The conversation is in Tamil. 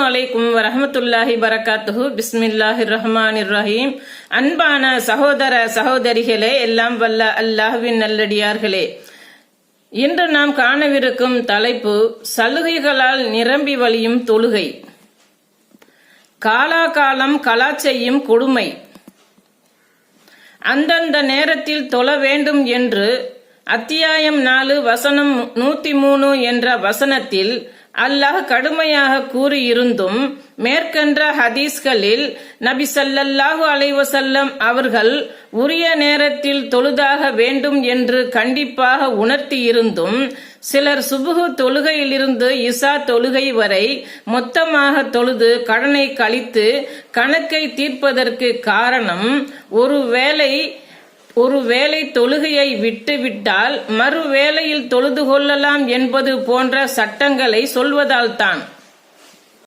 அலைக்கும் வரஹமத்துல்லாஹி பரகாத்துஹு. பிஸ்மில்லாஹிர் ரஹ்மானிர் ரஹீம். அன்பான சகோதர சகோதரிகளே, எல்லாம் வல்ல அல்லாஹ்வின் நல்லடியார்களே, இன்று நாம் காணவிருக்கும் தலைப்பு சலுகைகளால் நிரம்பி வழியும் தொழுகை. காலாகாலம் கலா செய்யும் கொடுமை. அந்தந்த நேரத்தில் தொழ வேண்டும் என்று அத்தியாயம் 4 வசனம் 103 என்ற வசனத்தில் அல்லாஹ் கடுமையாக கூறியிருந்தும் மேற்கண்ட ஹதீஸ்களில் நபி ஸல்லல்லாஹு அலைஹி வஸல்லம் அவர்கள் உரிய நேரத்தில் தொழுதாக வேண்டும் என்று கண்டிப்பாக உணர்த்தியிருந்தும் சிலர் சுபுஹு தொழுகையிலிருந்து இசா தொழுகை வரை மொத்தமாக தொழுது கடனை கழித்து கணக்கை தீர்ப்பதற்கு காரணம் ஒருவேளை தொழுகையை விட்டுவிட்டால் மறு வேளையில் தொழுது கொள்ளலாம் என்பது போன்ற சட்டங்களை சொல்வதால்தான்.